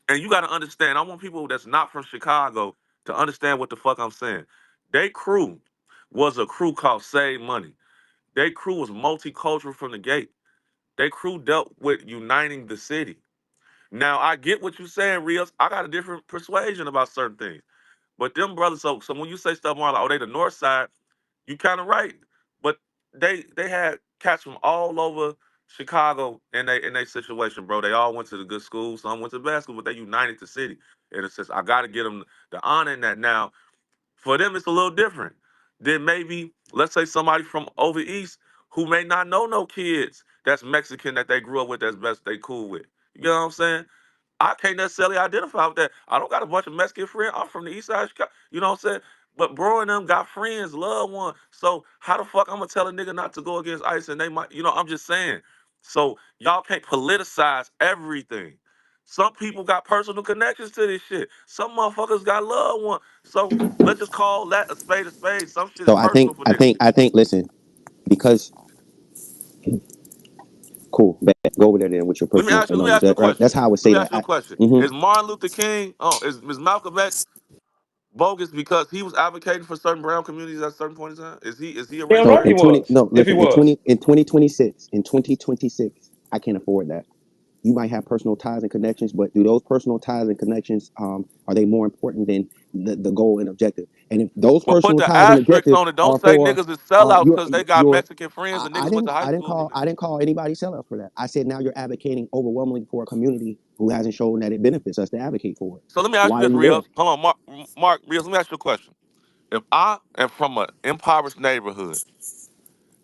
And you got to understand, I want people that's not from Chicago to understand what the fuck I'm saying. They crew was a crew called Save Money. They crew was multicultural from the gate. They crew dealt with uniting the city. Now I get what you're saying, Rios. I got a different persuasion about certain things. But them brothers, so when you say stuff more like, oh, they the north side, you kind of right. But they had cats from all over Chicago in they situation, bro. They all went to the good schools. Some went to bad school, but they united the city. And it says I got to get them the honor in that. Now for them, it's a little different than maybe let's say somebody from over east who may not know no kids that's Mexican that they grew up with that's best they cool with. You know what I'm saying? I can't necessarily identify with that. I don't got a bunch of Mexican friends. I'm from the east side of Chicago. You know what I'm saying? But bro and them got friends, loved ones. So how the fuck I'm gonna tell a nigga not to go against ICE and they might, I'm just saying. So y'all can't politicize everything. Some people got personal connections to this shit. Some motherfuckers got loved ones. So let's just call that a spade a spade. Some shit is So I think personal for I niggas. think I think. Listen, because cool. Go over there then with your Let me personal ask you. Let me emotions. ask you a That right? That's question. how I would Let say me that. ask you a question. Mhm. Is Martin Luther King? Oh, is Malcolm X bogus because he was advocating for certain brown communities at a certain point in time? Is he a Damn So racist? right he in 20 was. no, If he listen, was. in 2026, I can't afford that. You might have personal ties and connections, but do those personal ties and connections are they more important than the goal and objective? And if those Well, put personal the ties and asterisks objectives on it. Don't are say for niggas is sellouts you're because they got you're Mexican friends and niggas went to I high didn't school with call them. anybody sellout for that. I said now you're advocating overwhelmingly for a community who hasn't shown that it benefits us to advocate for it. So let me ask you Why are this, you there? Rios. Hold on, Mark Rios. Let me ask you a question. If I am from an impoverished neighborhood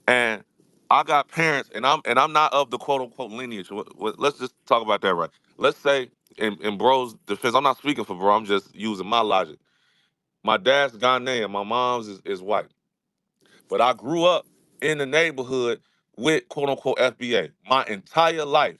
and I got parents and I'm not of the quote unquote lineage. Let's just talk about that right. Let's say in bro's defense, I'm not speaking for bro. I'm just using my logic. My dad's Ghanaian. My mom's is white. But I grew up in the neighborhood with quote unquote FBA my entire life.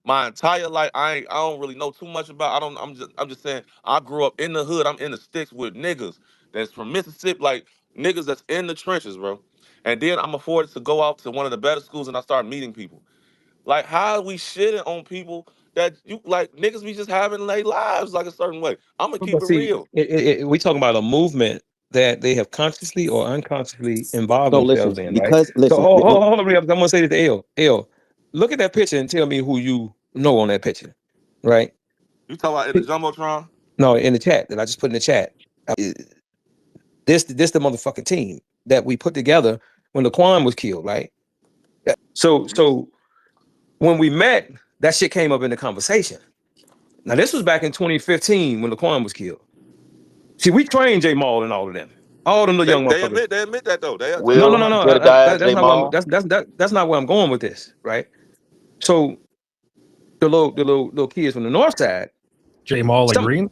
My entire life, I don't really know too much about. I don't. I'm just saying. I grew up in the hood. I'm in the sticks with niggas that's from Mississippi, like niggas that's in the trenches, bro. And then I'm afforded to go out to one of the better schools, and I start meeting people. Like how are we shitting on people that you like niggas be just having their lives like a certain way. I'm gonna keep But it see, real. we talking about a movement that they have consciously or unconsciously involved So listen, themselves in, right? because So listen, hold on, I'm gonna say this to L. L, look at that picture and tell me who you know on that picture, right? You talk about in the jumbotron. No, in the chat that I just put in the chat. Uh, this the motherfucking team that we put together when Laquan was killed, right? So when we met, that shit came up in the conversation. Now this was back in 2015 when Laquan was killed. See, we trained J Maul and all of them, all them little They young they motherfuckers. admit they admit that though. J No, no, Mall no, Will no. Jedediah That's J not where I'm. Mall. That's not where I'm going with this, right? So the little kids from the north side, J Mall and some Green.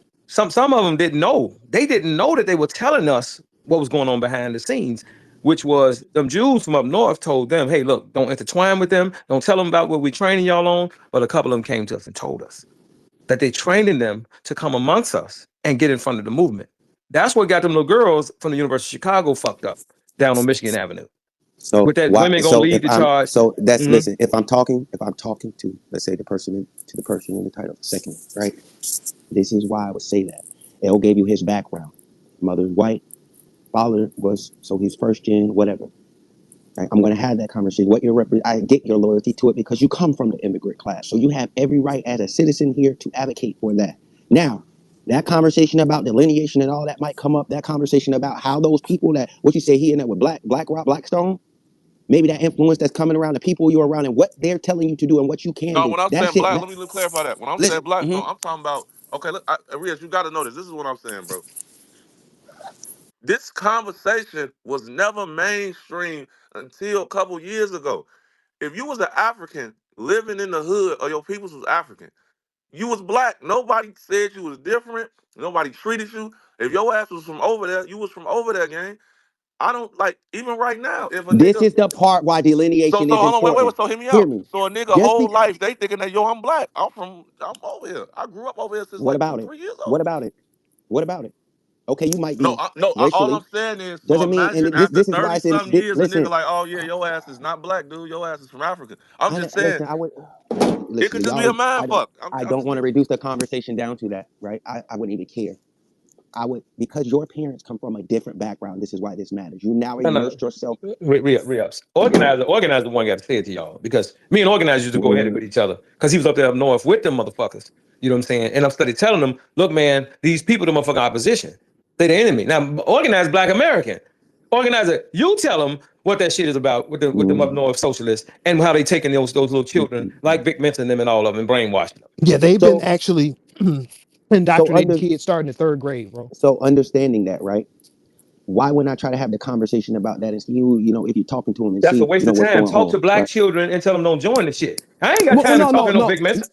some of them didn't know. They didn't know that they were telling us what was going on behind the scenes, which was them Jews from up north told them, "Hey, look, don't intertwine with them. Don't tell them about what we training y'all on." But a couple of them came to us and told us that they training them to come amongst us and get in front of the movement. That's what got them little girls from the University of Chicago fucked up down on Michigan Avenue so with that why women gonna so if lead the I'm charge. so that's Mhm. listen, if I'm talking to, let's say, the person in the title second, right? This is why I would say that. L gave you his background. Mother's white, father was so he's first gen, whatever. Right? I'm going to have that conversation. I get your loyalty to it because you come from the immigrant class, so you have every right as a citizen here to advocate for that. Now, that conversation about delineation and all that might come up. That conversation about how those people that what you say he in there with Black Rock, Blackstone, maybe that influence that's coming around the people you're around and what they're telling you to do and what you can No, do. when I'm That saying shit. black, let me clarify that. When I'm saying Listen. black, no, I'm talking about okay. Look, Riaz, you got to know this. This is what I'm saying, bro. This conversation was never mainstream until a couple years ago. If you was an African living in the hood or your peoples was African, you was black. Nobody said you was different. Nobody treated you. If your ass was from over there, you was from over there, gang. I don't like even right now. If a This nigga, is the part why so delineation so is hold on, wait. important. So hear me Hear out. me. So a nigga Just whole because. life they thinking that yo I'm black. I'm over here. I grew up over here since What like two about it? three years What old. about it? What about it? Okay, you might No, be all I'm racially. saying is, so Doesn't mean, imagine and this after this is 30 why I said, something years, a nigga listen, like, oh yeah, your ass is not black, dude. Your ass is from Africa. I'm just saying, listen, I would. It listen, could just be a y'all. mind fuck. I I'm don't want to serious. reduce the conversation down to that, right? I wouldn't even care. I would, because your parents come from a different background. This is why this matters. You now No, no, immersed yourself. re-ups. Organizer one got to say it to y'all because me and organizer used to go ahead and with each other because he was up there up north with them motherfuckers. You know what I'm saying? And I'm steady telling them, look, man, these people, the motherfucking opposition, they the enemy. Now, organized Black American, organizer, you tell them what that shit is about with them up Mhm. north socialists and how they taking those little children like Vic Mensa and them and all of them and brainwashing them. Yeah, they've been So actually so indoctrinating under kids starting in third grade, bro. so understanding that, right? Why wouldn't I try to have the conversation about that and see who, if you're talking to them and That's a see, waste of what's time. going Talk to on, black right? children and tell them don't join the shit. I ain't got Well, time to no, talk no, to no no. Vic Mensa.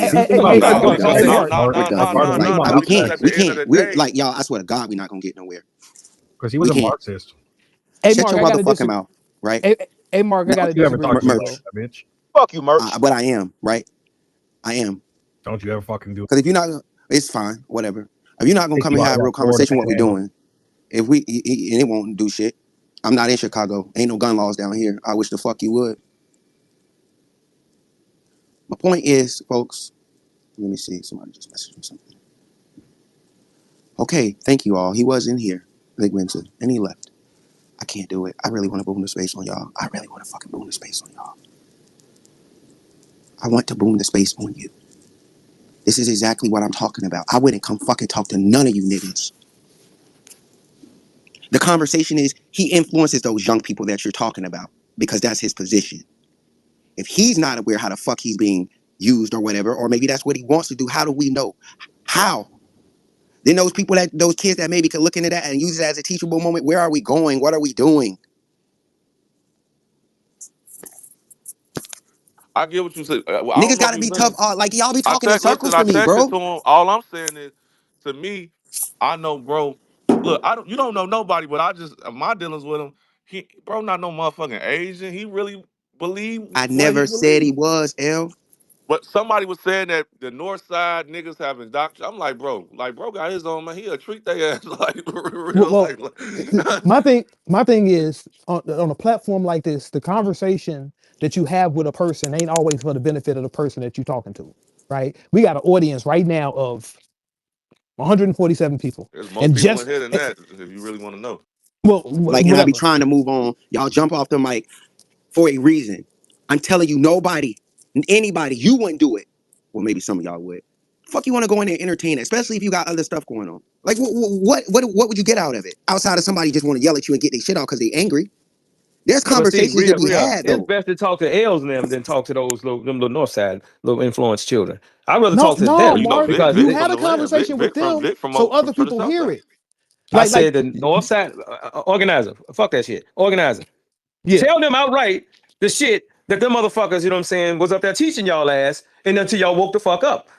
Yeah, Hey, Go, hey, go, hey, go, hey, go, No, Mark. go Hey, say no, it. Mark. no, no, no, yeah, no, like no, no. we Because can't, at we the end of can't, the we day, like y'all. I swear to God, we're not gonna get nowhere. Because he was We a can't. Marxist. Hey, Shut Mark. your I gotta motherfucking disagree. mouth, right? Hey, Mark. I That, gotta Don't you ever disagree talk with to you, me like merch. bro. that, bitch. Fuck you, merch. But I am, right? I am. Don't you ever fucking do it. Because if you're not, it's fine, whatever. If you're not gonna Take come you and out have a of that real Florida conversation, what we panhandle. doing? If we, and it won't do shit. I'm not in Chicago. Ain't no gun laws down here. I wish the fuck you would. My point is, folks. Let me see. Somebody just messaged me something. Okay, thank you all. He was in here, Vic Mensa, and he left. I can't do it. I really want to boom the space on y'all. I really want to fucking boom the space on y'all. I want to boom the space on you. This is exactly what I'm talking about. I wouldn't come fucking talk to none of you niggas. The conversation is he influences those young people that you're talking about because that's his position. If he's not aware how the fuck he's being used or whatever, or maybe that's what he wants to do, how do we know? How? Then those kids that maybe could look into that and use it as a teachable moment, where are we going? What are we doing? I get what you said. Well, I don't Niggas know if gotta you be tough. listen. Like y'all be talking in Listen, circles I to me, texted bro. to him. All I'm saying is, to me, I know, bro. Look, I don't. You don't know nobody, but I just my dealings with him. He, bro, not no motherfucking Asian. He really believe I what he never said he believes. was, L. But somebody was saying that the North Side niggas having doctor. I'm like, bro got his own man. He'll treat their ass like Well, real, well, like my thing is on a platform like this, the conversation that you have with a person ain't always for the benefit of the person that you're talking to, right? We got an audience right now of 147 people, There's more and people in just here than that. If you really want to know, well, Like, and I be whatever. trying to move on. Y'all jump off the mic for a reason. I'm telling you, nobody, anybody, you wouldn't do it. Well, maybe some of y'all would. Fuck, you want to go in there and entertain it, especially if you got other stuff going on. Like, what would you get out of it outside of somebody just want to yell at you and get their shit out because they angry? There's But see, conversations to be re-up. had It's though. best to talk to L's and them than talk to those little North Side, little influenced children. I'd rather No, talk to no, well, them you know, Mark, Vic, because you Vic they, have from a the land. Vic, conversation with Vic from them Vic from so from, other from the people South hear Side. it. I Like, said the North Side organizer, fuck that shit. Organizer. yeah, Tell them outright the shit that them motherfuckers, you know what I'm saying, was up there teaching y'all ass and until y'all woke the fuck up.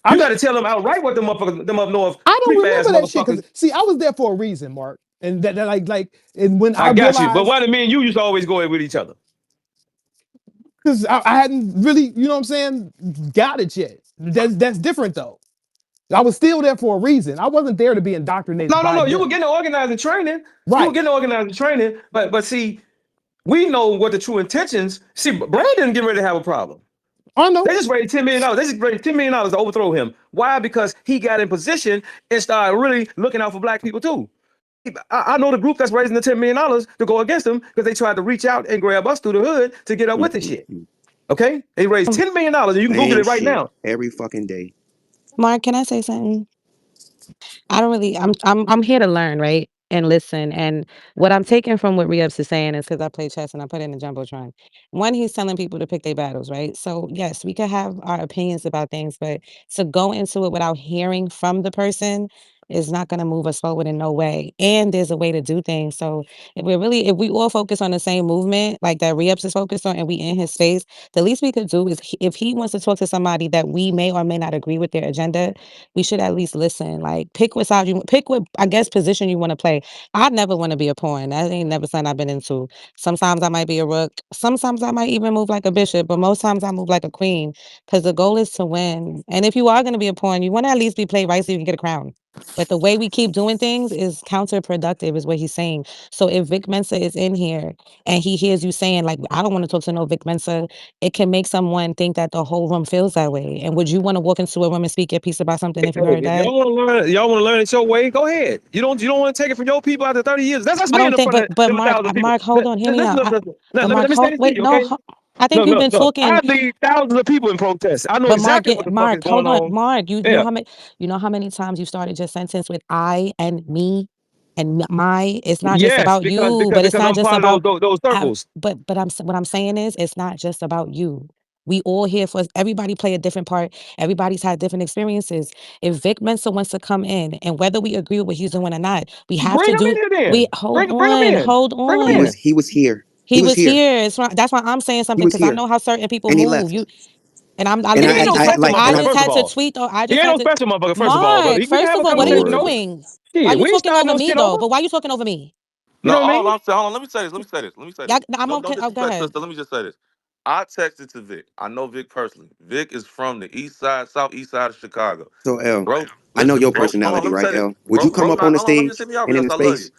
I You know. got to tell them outright what them motherfuckers, them up north, I don't creep ass remember that shit because motherfuckers. see, I was there for a reason, Mark, and that and when I I got you. But realized why did me and you used to always go in with each other? because I hadn't really, you know what I'm saying, got it yet. That's different though. I was still there for a reason. I wasn't there to be indoctrinated No, no, by no. You were them. getting organizing training. You were Right. getting organizing training. But see, we know what the true intentions. See, Brandon getting ready to have a problem. I know. They just raised $10 million. They just raised $10 million to overthrow him. Why? Because he got in position and started really looking out for black people too. I know the group that's raising the $10 million to go against him because they tried to reach out and grab us through the hood to get up with the shit. Mm-mm-mm. Okay? They raised $10 million, and you can Google Same it right shit now. every fucking day. Mark, can I say something? I don't really. I'm here to learn, right, and listen. And what I'm taking from what Rios is saying is because I play chess and I put it in the jumbotron. One, he's telling people to pick their battles, right? So yes, we could have our opinions about things, but to go into it without hearing from the person is not going to move us forward in no way. And there's a way to do things. So if we all focus on the same movement, like that Rios is focused on, and we in his space, the least we could do is if he wants to talk to somebody that we may or may not agree with their agenda, we should at least listen. Like pick what side you pick what I guess position you want to play. I never want to be a pawn. That ain't never something I've been into. Sometimes I might be a rook. Sometimes I might even move like a bishop, but most times I move like a queen because the goal is to win. And if you are going to be a pawn, you want to at least be played right so you can get a crown. But the way we keep doing things is counterproductive, is what he's saying. So if Vic Mensa is in here and he hears you saying, like, I don't want to talk to no Vic Mensa, it can make someone think that the whole room feels that way. And would you want to walk into a room and speak your piece about something Hey, if you heard if that? y'all want to learn it your way, go ahead. You don't want to take it from your people after 30 years. That's I being don't in think, front of but them Mark, 1,000 people. Mark, hold on, hear me Listen, out. listen. But Let Mark, me say hold, this to wait, you, no, okay? I think Look, you've look, been look. I talking. lead thousands of people in protest. I know But Mark, exactly what the fuck is Mark, going hold on, on. Mark. You know Yeah. how many, you know how many times you started your sentence with I and me and my. It's not just Yes, about you, but it's because not I'm just part of about. those circles. But what I'm saying is, it's not just about you. We all here for everybody play a different part. Everybody's had different experiences. If Vic Mensa wants to come in, and whether we agree with what he's doing or not, we have Bring to them in do. here We then. hold Bring them on, in. hold Bring them He on. was in. he was here. He He was was here. here. That's why I'm saying He something was because I here. know how certain people And he move. left. I And He literally ain't no just I had special to. like I and motherfucker, I just first had of to all. tweet though. I He just ain't had no to. special motherfucker, first of all. But Mark, we can first have of a all, what are my you conversation word. over. doing? Why Shit, you we ain't talking starting over no me shit though? over. But why you talking over me? You No, know what I all mean? I'm saying, hold on, let me say this. Let me say this. Let me say Y'all, this. I'm Don't okay. Oh, go disrespect ahead. sister. Let me just say this. I texted to Vic. I know Vic personally. Vic is from the east side, southeast side of Chicago. So L, Bro, I know listen, your bro. Hold on, personality, let me right, say this. L? Would you come Bro, up on not the hold on, let me stage just hear me out, and in Rios. the I love you. space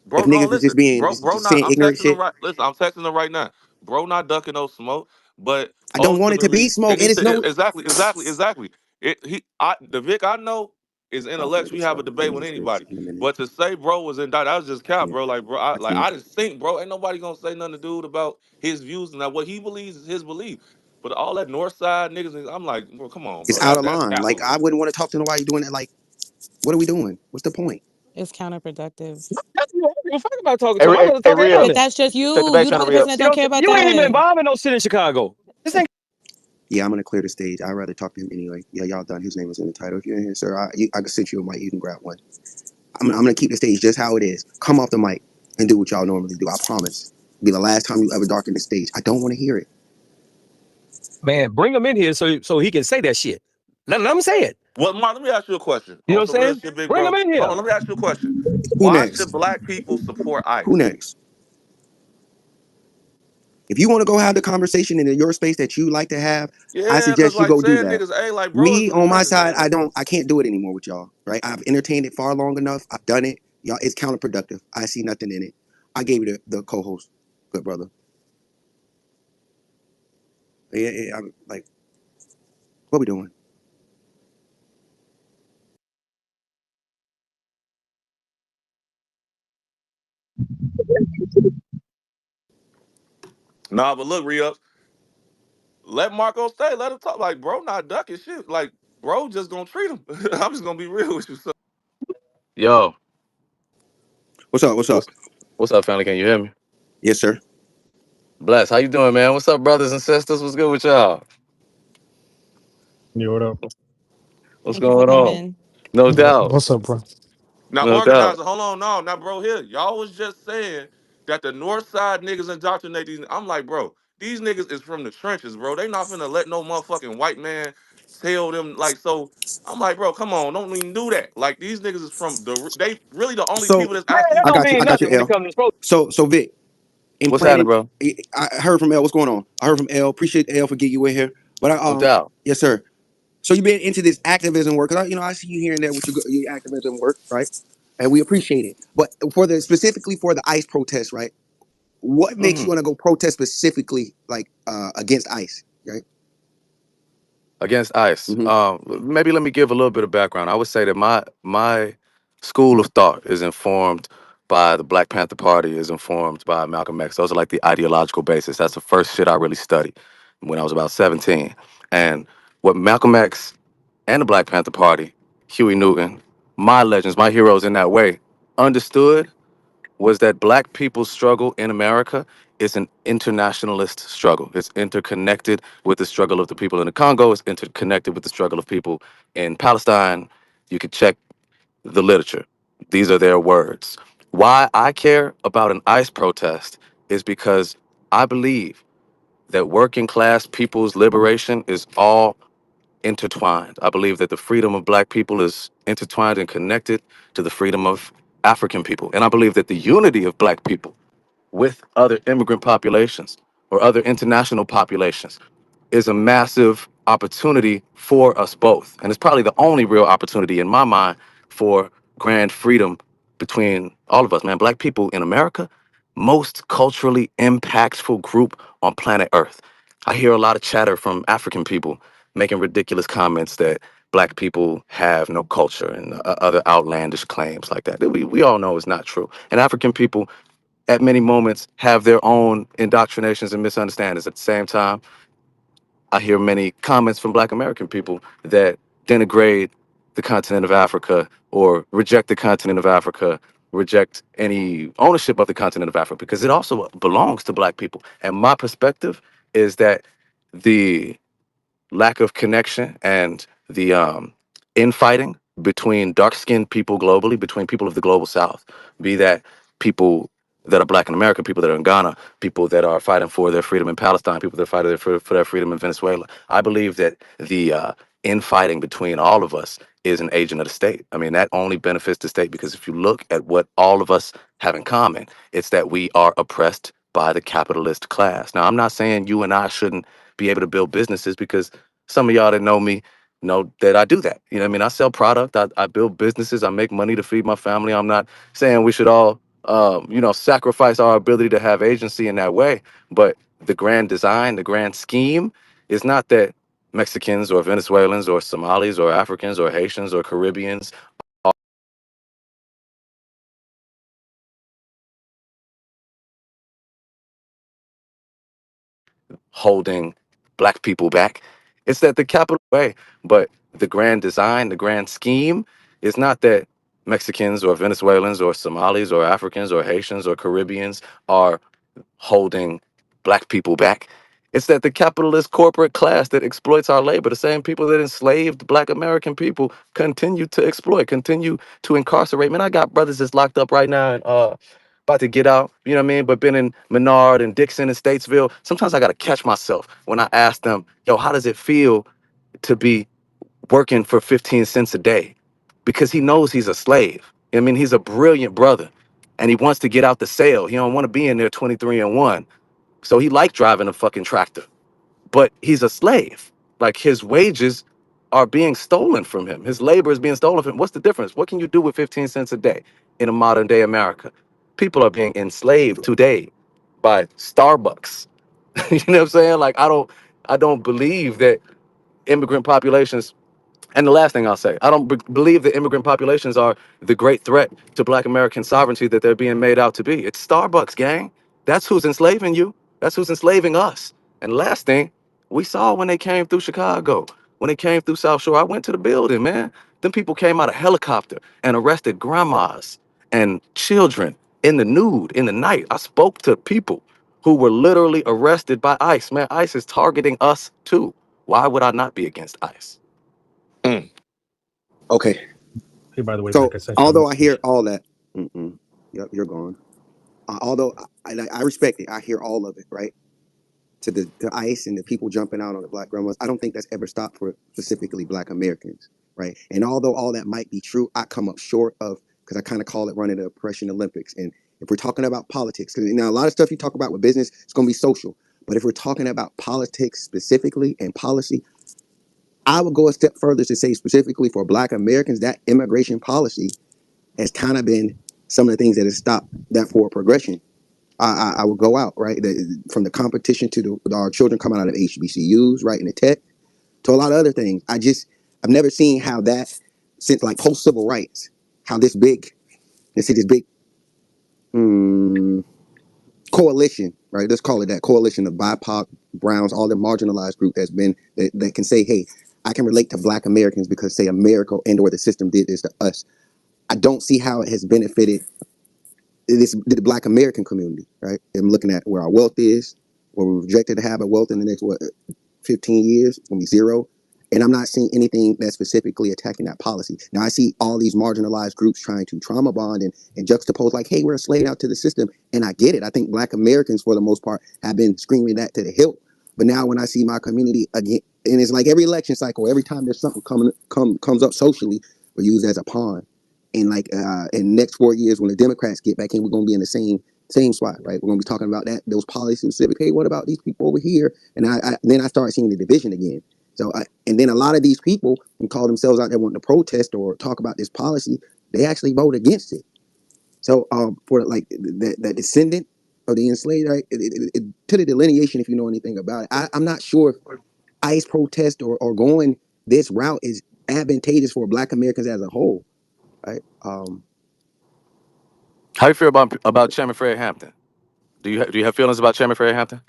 Bro, if no, niggas is just listen. being Bro, just not saying I'm ignorant texting him shit? right. Listen, I'm texting him right now. Bro, not ducking no smoke. But I don't want it to be ultimately, smoke. and And he it's said no exactly. The Vic I know is I'll play intellectual. We this have a stuff. debate with Anyways, this anybody. in a minute. But to say bro was indicted, that was just cap, Yeah, bro. Like, bro, I I like can't. I just think, bro, ain't nobody gonna say nothing to dude about his views and that what he believes is his belief. But all that north side niggas, I'm like, bro, come on, It's bro. out of That's line. cap. Like I wouldn't want to talk to nobody doing that. Like, what are we doing? What's the point? It's counterproductive. That's what I don't fuck about talking Hey, to him. I hey, rather hey, talk to him Rhea, But then. that's just check the you. back You the channel, only Rhea. person that You don't know, care about you ain't even that. involved in no shit in Chicago. This ain't Yeah, I'm gonna clear the stage. I'd rather talk to him anyway. Yeah, y'all done. His name is in the title. If you're in here, sir, I can send you a mic. You can grab one. I'm gonna keep the stage just how it is. Come off the mic and do what y'all normally do. I promise. Be the last time you ever darken the stage. I don't want to hear it. man, bring him in here so he can say that shit. Let him say it. Well, Mark, let me ask you a question. You know On what some I'm real saying? shit, big Bring him bro. in Hold here. on, let me ask you a question. Who Why next? should black people support Who ICE? next? If you want to go have the conversation in your space that you like to have, I Yeah, cause suggest you like go do saying that. niggas, hey, like bro is Me from the on my trenches, side, man. Like, I can't do it anymore with y'all. Right? I've entertained it far long enough. I've done it. Y'all, it's counterproductive. I see nothing in it. I gave you the co-host, good brother. Yeah, yeah, I'm like, what we doing? nah, but look, Rio, let Marco stay. Let him talk. Like, bro, not ducking shit. Like, bro, just gonna treat him. I'm just gonna be real with you. So. Yo, What's up? What's up? what's what's up, family? Can you hear me? Yes, sir. Bless, how you doing, man? What's up, brothers and sisters? What's good with y'all? Yo, what up? What's Thank you for going on? coming. No doubt, What's up, bro? Now, no doubt. organizer, hold on, no, now, bro, here, y'all was just saying that the North Side niggas indoctrinate these. I'm like, bro, these niggas is from the trenches, bro. They not finna let no motherfucking white man tell them like so. I'm like, bro, come on, don't even do that. Like these niggas is from the. They really the only So people that's Man, actually. that I don't got you. mean I got you, nothing when it L. comes to this pro. So Vic, What's happening, implanted. bro? I heard from L. What's going on? I heard from L. Appreciate L for getting you in here. But No doubt. yes, sir. So you've been into this activism work, cause I see you here and there with your activism work, right? And we appreciate it. But for the specifically for the ICE protest, right? What makes Hmm. you want to go protest specifically, like against ICE, right? Against ICE. Mm-hmm. Maybe let me give a little bit of background. I would say that my school of thought is informed by the Black Panther Party, is informed by Malcolm X. Those are like the ideological basis. That's the first shit I really studied when I was about 17. And what Malcolm X and the Black Panther Party, Huey Newton, my legends, my heroes in that way, understood was that black people's struggle in America is an internationalist struggle. It's interconnected with the struggle of the people in the Congo. It's interconnected with the struggle of people in Palestine. You could check the literature. These are their words. Why I care about an ICE protest is because I believe that working class people's liberation is all intertwined. I believe that the freedom of black people is intertwined and connected to the freedom of African people. And I believe that the unity of black people with other immigrant populations or other international populations is a massive opportunity for us both. And it's probably the only real opportunity in my mind for grand freedom between all of us, man. Black people in America, most culturally impactful group on planet Earth. I hear a lot of chatter from African people making ridiculous comments that black people have no culture and other outlandish claims like that. We all know is not true. And African people, at many moments, have their own indoctrinations and misunderstandings. At the same time, I hear many comments from Black American people that denigrate the continent of Africa or reject the continent of Africa, reject any ownership of the continent of Africa because it also belongs to Black people. And my perspective is that the lack of connection and the infighting between dark-skinned people globally, between people of the global South, be that people that are Black in America, people that are in Ghana, people that are fighting for their freedom in Palestine, people that are fighting for their freedom in Venezuela. I believe that the infighting between all of us is an agent of the state. I mean, that only benefits the state because if you look at what all of us have in common, it's that we are oppressed by the capitalist class. Now, I'm not saying you and I shouldn't be able to build businesses because some of y'all that know me know that I do that. You know what I mean? I sell product, I build businesses, I make money to feed my family. I'm not saying we should all, sacrifice our ability to have agency in that way. But the grand design, the grand scheme is not that Mexicans or Venezuelans or Somalis or Africans or Haitians or Caribbeans holding Black people back. It's that the capital way, but the grand design, the grand scheme is not that Mexicans or Venezuelans or Somalis or Africans or Haitians or Caribbeans are holding Black people back. It's that the capitalist corporate class that exploits our labor, the same people that enslaved Black American people, continue to exploit, continue to incarcerate. Man, I got brothers that's locked up right now and about to get out, you know what I mean? But been in Menard and Dixon and Statesville. Sometimes I got to catch myself when I ask them, yo, how does it feel to be working for 15 cents a day? Because he knows he's a slave. I mean, he's a brilliant brother and he wants to get out the sale. He don't want to be in there 23 and 1. So he liked driving a fucking tractor, but he's a slave. Like his wages are being stolen from him. His labor is being stolen from him. What's the difference? What can you do with 15 cents a day in a modern day America? People are being enslaved today by Starbucks. You know what I'm saying? Like I don't believe that immigrant populations and the last thing I'll say, I don't believe that immigrant populations are the great threat to Black American sovereignty that they're being made out to be. It's Starbucks, gang. That's who's enslaving you. That's who's enslaving us. And last thing, we saw when they came through Chicago, when they came through South Shore, I went to the building, man. Them people came out of helicopter and arrested grandmas and children in the nude, in the night. I spoke to people who were literally arrested by ICE. Man, ICE is targeting us too. Why would I not be against ICE? Mm. Okay. Hey, by the way, So Vic, I sent you a although I hear message. all that, yep, you're gone. Although I respect it, I hear all of it, right? To the ICE and the people jumping out on the Black grandmas. I don't think that's ever stopped for specifically Black Americans, right? And although all that might be true, I come up short of because I kind of call it running the oppression Olympics. And if we're talking about politics, because now a lot of stuff you talk about with business, it's going to be social. But if we're talking about politics specifically and policy, I would go a step further to say specifically for Black Americans, that immigration policy has kind of been some of the things that has stopped that forward progression. I would go out right from the competition to our children coming out of HBCUs, right, in the tech to a lot of other things. I've never seen how that since like post civil rights, how this big, let's see, this big coalition, right? Let's call it that coalition of BIPOC, Browns, all the marginalized group has been that can say, hey, I can relate to Black Americans because say America and or the system did this to us. I don't see how it has benefited the Black American community, right? I'm looking at where our wealth is, where we're projected to have a wealth in the next 15 years, it's gonna be zero. And I'm not seeing anything that's specifically attacking that policy. Now I see all these marginalized groups trying to trauma bond and juxtapose like, hey, we're a slave out to the system. And I get it. I think Black Americans, for the most part, have been screaming that to the hilt. But now when I see my community again, and it's like every election cycle, every time there's something comes up socially, we're used as a pawn. And like in the next 4 years, when the Democrats get back in, we're gonna be in the same spot, right? We're gonna be talking about that those policies specific. Hey, what about these people over here? And then I start seeing the division again. So, and then a lot of these people who call themselves out there wanting to protest or talk about this policy, they actually vote against it. So, for like the descendant of the enslaved, right? To the delineation, if you know anything about it, I'm not sure if ICE protest or going this route is advantageous for Black Americans as a whole, right? How you feel about Chairman Fred Hampton? Do you have feelings about Chairman Fred Hampton?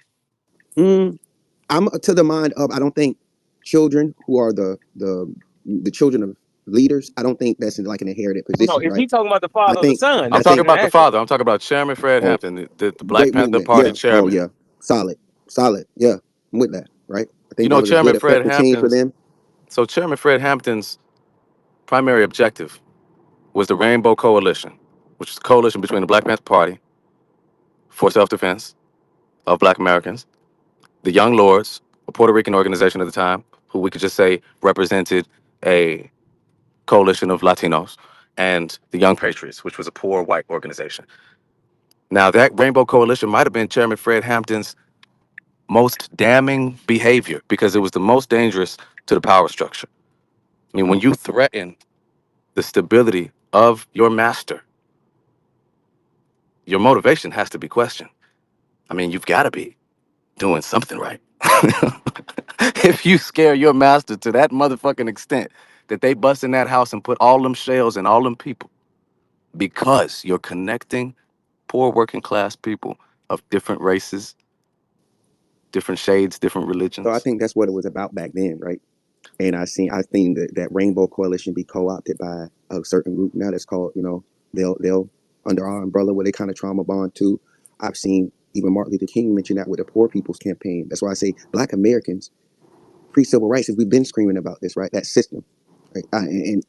Mm, I'm to the mind of I don't think children who are the children of leaders. I don't think that's like an inherited No, position, if right? he talking about the I father or the think son, I'm I that's talking think about different the actually. father. I'm talking about Chairman Fred oh, Hampton, the Black great Panther movement, Party yeah. Oh chairman. yeah, solid, yeah. I'm with that, right? I You think that know, was a Chairman good Fred effective change for Hampton's. them. So Chairman Fred Hampton's primary objective was the Rainbow Coalition, which is a coalition between the Black Panther Party for self-defense of Black Americans, the Young Lords, a Puerto Rican organization at the time, who we could just say represented a coalition of Latinos, and the Young Patriots, which was a poor white organization. Now, that Rainbow Coalition might have been Chairman Fred Hampton's most damning behavior because it was the most dangerous to the power structure. I mean, when you threaten the stability of your master, your motivation has to be questioned. I mean, you've got to be doing something right. If you scare your master to that motherfucking extent that they bust in that house and put all them shells and all them people because you're connecting poor working class people of different races, different shades, different So I religions. think that's what it was about back then, right? And I seen that Rainbow Coalition be co-opted by a certain group now that's called, they'll under our umbrella where they kind of trauma bond too. I've seen even Martin Luther King mention that with the Poor People's Campaign. That's why I say Black Americans pre-civil rights, as we've been screaming about this, right? That system, right? And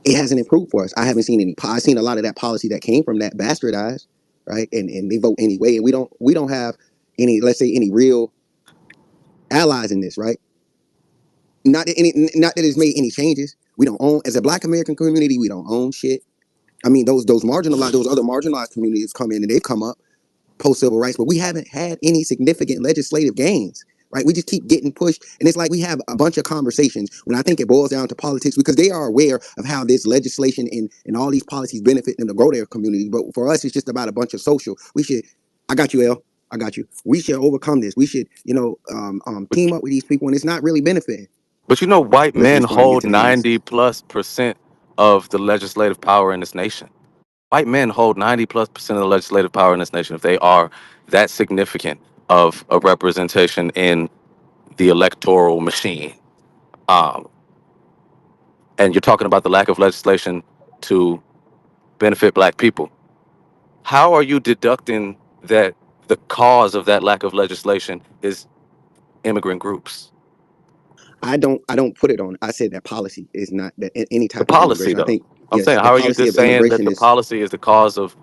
it hasn't improved for us. I haven't seen any. I've seen a lot of that policy that came from that bastardized, right? And they vote anyway, and we don't have any, let's say, any real allies in this, right? Not that it's made any changes. We don't own as a Black American community. We don't own shit. I mean, those marginalized, those other marginalized communities come in and they've come up post civil rights, but we haven't had any significant legislative gains. Right, we just keep getting pushed, and it's like we have a bunch of conversations. When I think it boils down to politics, because they are aware of how this legislation and all these policies benefit them to grow their communities. But for us, it's just about a bunch of social. We should, I got you, L. I got you. We should overcome this. We should, But, team up with these people, and it's not really benefiting. but you know, white Unless you're men just trying to get hold to the masses. 90+% of the legislative power in this nation. White men hold 90+% of the legislative power in this nation if they are that significant of a representation in the electoral machine. Um, and you're talking about the lack of legislation to benefit black people. How are you deducting that the cause of that lack of legislation is immigrant groups? I don't put it on. I said that policy is not that any The type of policy, immigration. I though. think I'm yes, saying, the how are you policy just of saying that immigration the is policy is the cause of,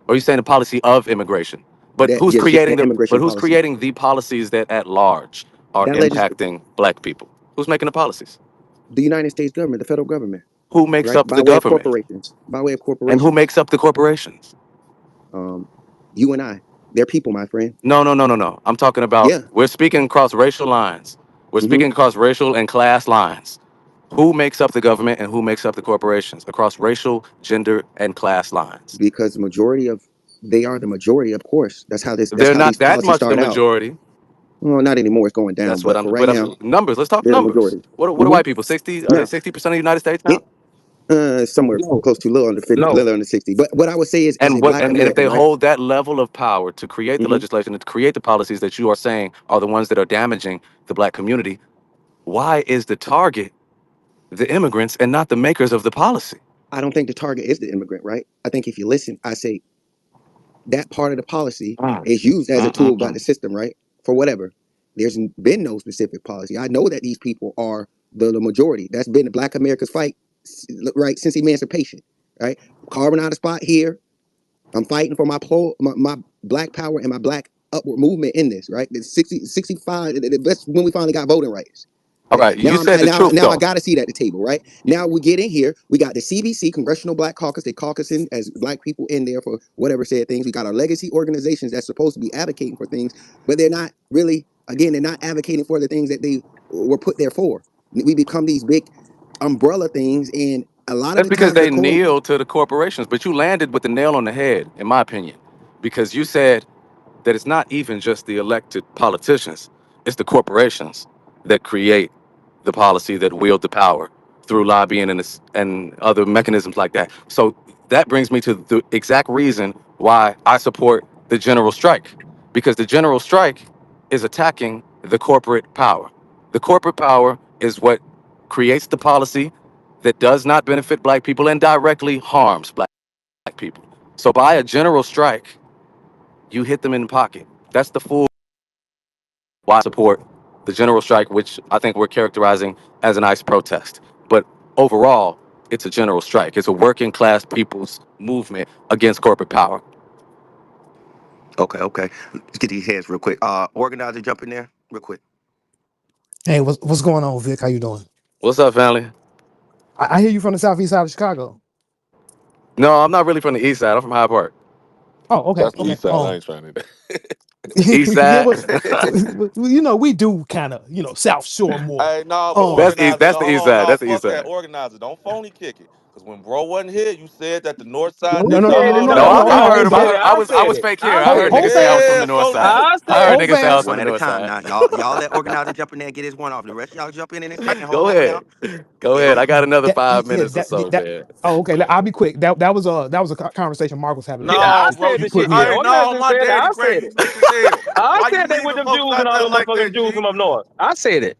or are you saying the policy of immigration? But that who's yes, just creating the immigration who's policy. creating the policies that at large are That legis impacting black people? Who's making the policies? the United States government, the federal government, Who makes right? up the government? By way of And who corporations. makes up the corporations? Um, you and I, they're people, my friend. No, no, no, no, no. I'm talking about Yeah. we're speaking across racial lines. We're hmm speaking across racial and class lines. Who makes up the government and who makes up the corporations across racial, gender, and class lines? Because they are the majority, of course. That's They're how these not that policies much the start out. majority. Well, not anymore. It's going down, That's what but I'm. for But right that's now, numbers. Let's talk they're the numbers. majority. What are hmm white people? 60? Are they Now, 60% of the United States it now? somewhere No, close to a little under 50, a no. little under 60. But what I would say is, as And a what? Black And if they American, right? hold that level of power to create the hmm legislation and to create the policies that you are saying are the ones that are damaging the black community, why is the target the immigrants and not the makers of the policy? I don't think the target is the immigrant, right? I think if you listen, I say that part of the policy Mm, is used as a mm, tool mm, by mm. the system, right? For whatever. There's been no specific policy. I know that these people are the majority. That's been the Black America's fight, right, since emancipation, right? Carving out a spot here. I'm fighting for my black power and my black upward movement in this, right? The 60, 65, that's when we finally got voting rights. All Right? right, you said the truth Now I though. got a seat at the table, right? Now we get in here. We got the CBC, Congressional Black Caucus. They caucusing as black people in there for whatever said things. We got our legacy organizations that's supposed to be advocating for things, but they're not really. Again, they're not advocating for the things that they were put there for. We become these big umbrella things, and a lot of That's the because times the they core. kneel to the corporations. But you landed with the nail on the head, in my opinion, because you said that it's not even just the elected politicians, it's the corporations that create the policy, that wield the power through lobbying and other mechanisms like that. So that brings me to the exact reason why I support the general strike, because the general strike is attacking the corporate power. The corporate power is what creates the policy that does not benefit black people and directly harms black people. So by a general strike, you hit them in the pocket. That's the full why I support the general strike, which I think we're characterizing as an ICE protest. But overall, it's a general strike. It's a working class people's movement against corporate power. Okay, okay. Let's get these heads real quick. Organizer, jump in there real quick. Hey, what's going on, Vic? How you doing? What's up, family? I hear you from the southeast side of Chicago. No, I'm not really from the east side. I'm from Hyde Park. Oh, okay, That's the okay. east side. I ain't trying to. East Yeah, side. you know, we do kind of, South Shore more. Hey, no, but Um, That's east. organizer, That's no, the hold east on, side. no, That's the east fuck that side. organizer. Don't phony kick it. Because when bro wasn't here, you said that the north side no, this, no, that, no, and no, all no, that. No, no, What no. the Hold I on, heard fuck? about bro. it. I was fake here. I heard Hold niggas say I fast. was from the Yeah, north slow side. down. I heard Hold niggas say I was fast. from One the at a north time side. now. Y'all let organizer jump in there and get his one off. The rest of y'all jump in a second. Hold Go on now. ahead. Go ahead. I got another That, 5 minutes or that, so, that. man. Oh, okay. I'll be quick. That was a conversation Mark was having Yeah, earlier. I No, bro, said you the put. shit. Put me The Hey, at. no, organizer my said it. daddy I crazy. said You it. rich as hell. I Why you said they with leaving them folks Jews and out all there them like motherfucking that, Jews G? from up north. I said it.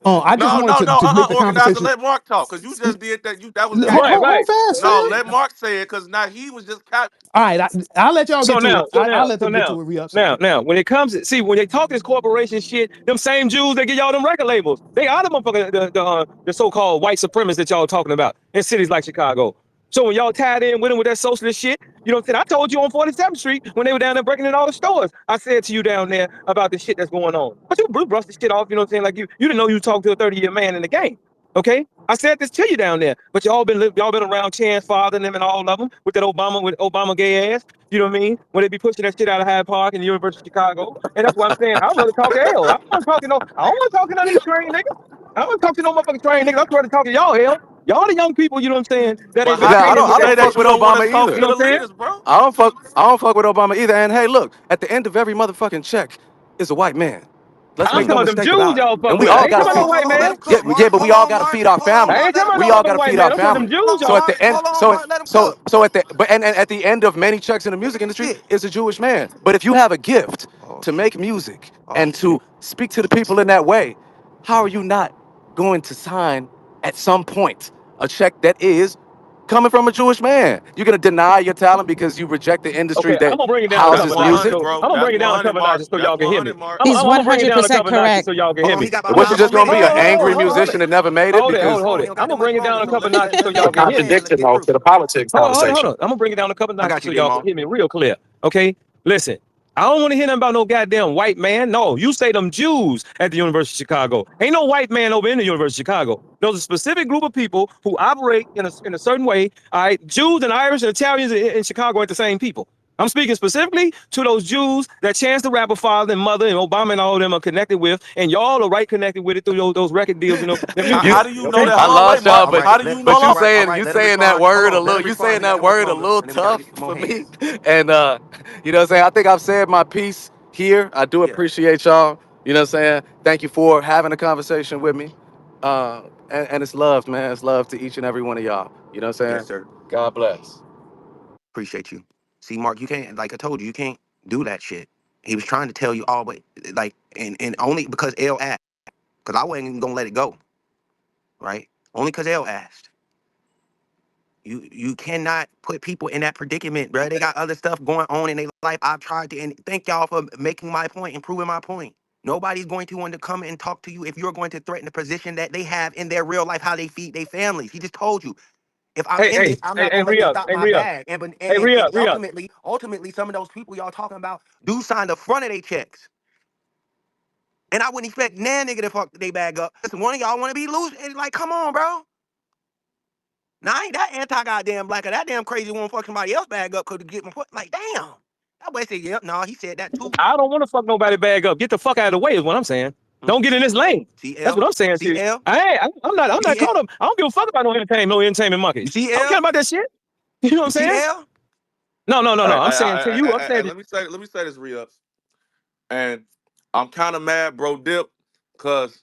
I just No, wanted no, no, to make the organizer. conversation. Let Mark talk, cause you just did that. You that was Hold, bad. Right, hold, right. hold fast, No, fam. let Mark say it, cause now he was just cap. All right, I'll let y'all So get to now, it. so I'll now, let so them get now, to it. Re-up now, saying. now, when it comes to see when they talk this corporation shit, them same Jews that get y'all them record labels, they are the motherfucking the so-called white supremacists that y'all talking about in cities like Chicago. So when y'all tied in with them with that socialist shit, you know what I'm saying? I told you on 47th Street when they were down there breaking in all the stores. I said to you down there about the shit that's going on. But you brushed the shit off, you know what I'm saying? Like you didn't know you talked to a 30-year man in the game. Okay? I said this to you down there, but y'all been around Chan's father and them and all of them with that Obama gay ass. You know what I mean? When they be pushing that shit out of Hyde Park and the University of Chicago. And that's why I'm saying I'd rather talk to L. I don't want to talk to I don't want to talk to none of these trained niggas. I don't want to talk to no motherfucking trained niggas. I'm trying to talk to y'all, L. Y'all the young people, you know what I'm saying, that But ain't been how Now, can trained I in don't. you with I that say don't that fuck you with shit. don't want to Obama talk either. to You know the what I'm saying? leaders, bro? I don't fuck. I don't fuck with Obama either. And hey, look, at the end of every motherfucking check is a white man. Let's I'm make talking no about them mistake Jews about it. y'all fuck And we with. I all ain't gotta talking about no feed. white Let man. him Yeah, cook, yeah, Mark. but we Hold all on, gotta Mark. feed our Hold on, I family. Mark. ain't Let talking him about We no all cook. motherfucking gotta white feed man. our I'm talking about family. them Jews Hold on, y'all So at fuck the Mark. with. end, Hold on, so Mark. Let him so cook. so at the but and at the end of many checks in the music industry Shit. is a Jewish man. But if you have a gift Oh to shit. make music Oh and shit. to speak to the people in that way, how are you not going to sign at some point a check that is coming from a Jewish man? You're gonna deny your talent because you reject the industry Okay, I'm that gonna bring it down a That's couple houses notches. music. 100, So bro. I'm gonna That's bring it down a 100, couple Mark. notches so That's y'all can hear 100, me. Mark. I'm He's gonna bring it down a 100% couple notches correct. so y'all can Hold hear on, he me. got about Which is 5 Okay? just more gonna minutes. be Hold an on, Hold hold on, on, angry hold on, hold on. hold on. musician that never made it Hold it, hold because it, Hold hold on, it. he don't I'm got gonna that much bring it longer. down a Hold on. couple Let notches so y'all let can my hear me. man. Let's get through. Hold on, hold it, hold on. I'm gonna bring it down a couple I notches got so you, D y'all can Mark. hear me real clear. Okay? Listen, I don't want to hear nothing about no goddamn white man. No, you say them Jews at the University of Chicago. Ain't no white man over in the University of Chicago. Those are a specific group of people who operate in a certain way. All right, Jews and Irish and Italians in Chicago ain't the same people. I'm speaking specifically to those Jews that Chance the Rapper father and mother and Obama and all of them are connected with, and y'all are right connected with it through those record deals and the How, music you how do industry. you know Okay? that? I Hold on, wait, lost y'all, Mark. All right, How do you but know you that? all right. saying Let him that respond. Hold word a on. Let little him you respond. saying He got that that much word a longer, little and then we got to tough get some more for me. hands. And you know what I'm saying? I think I've said my piece here. I do Yeah. appreciate y'all. You know what I'm saying? Thank you for having a conversation with me. And it's love, man. It's love to each and every one of y'all. You know what I'm Yes, saying? sir. God bless. Appreciate you. See, Mark, you can't. Like I told you, you can't do that shit. He was trying to tell you all, but like, and only because L asked, because I wasn't even gonna let it go, right? Only because L asked. You cannot put people in that predicament, bro. They got other stuff going on in their life. I've tried to, and thank y'all for making my point and proving my point. Nobody's going to want to come and talk to you if you're going to threaten the position that they have in their real life, how they feed their families. He just told you, if I'm Hey, in hey, this, I'm hey, not hey, gonna let this re-up, stop hey, my re-up, bag. hey, And re-up, re-up. ultimately, some of those people y'all talking about do sign the front of their checks. And I wouldn't expect nan nigga to fuck they bag up. Listen, one of y'all want to be loose. It's like, come on, bro. Now I ain't that anti goddamn black or that damn crazy won't fuck somebody else bag up could get my foot. Like, damn. That boy said, yep, no, he said that too. I don't want to fuck nobody bag up. Get the fuck out of the way is what I'm saying. Don't get in this lane. That's what I'm saying to you. I'm not caught up. I don't give a fuck about no entertainment market. I don't care about that shit. You know what I'm saying? No. I'm saying to you, I'm saying Let me say this, Re-Ups. And I'm kind of mad, bro, Dip, because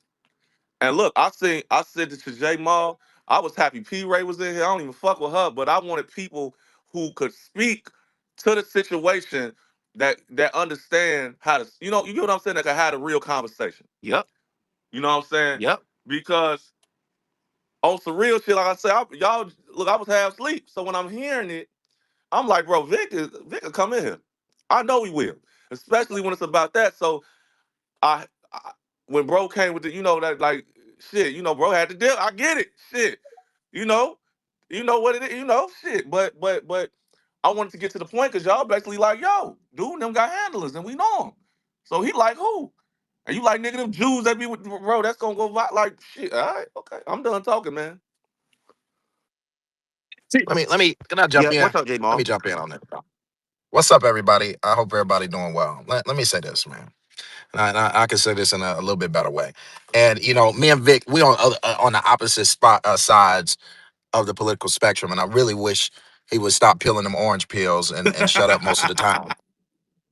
and look, I said this to J Mall. I was happy P Ray was in here. I don't even fuck with her, but I wanted people who could speak to the situation that understand how to, you get what I'm saying, that can have a real conversation. Yep. You know what I'm saying? Yep. Because on some real shit, like I said, y'all look, I was half asleep. So when I'm hearing it, I'm like, bro, Vic will come in here. I know he will, especially when it's about that. So I when bro came with the, that like shit, bro had to deal. I get it, shit, you know, what it is, shit. But I wanted to get to the point because y'all basically like, yo, dude, and them got handlers and we know them. So he like who? And you like nigga them Jews that be with bro? That's gonna go like shit. All right, okay, I'm done talking, man. see, Let me can I jump in? Let me jump in on that. What's up, everybody? I hope everybody doing well. Let me say this, man. And I can say this in a little bit better way. And me and Vic, we on the opposite sides of the political spectrum, and I really wish he would stop peeling them orange peels and shut up most of the time.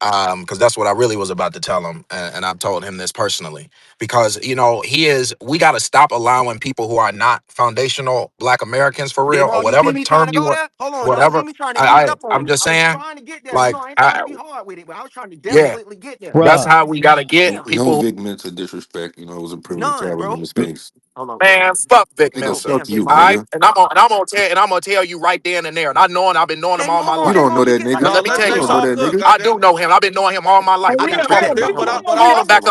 Because that's what I really was about to tell him, and I've told him this personally. Because we got to stop allowing people who are not foundational Black Americans for real, or whatever term you want, whatever. I'm just saying, like, yeah, that's Bruh. how we got to get No people. Vic Mensa disrespect. It was a privilege having him in space. Man, fuck Vic Nigga, Mensa. fuck you, All right, nigga. and I'm gonna tell you right then and there. And I've been knowing him all my You life. don't know that Now nigga. No, let me let tell You you don't know Jamal that something. cook, nigga. I do goddamn it. know him. I've been knowing him all my life. hey, I Rhea, can Hold prove hold on, it. on. Dip, Let me but say I this, but Rhea. All I back up.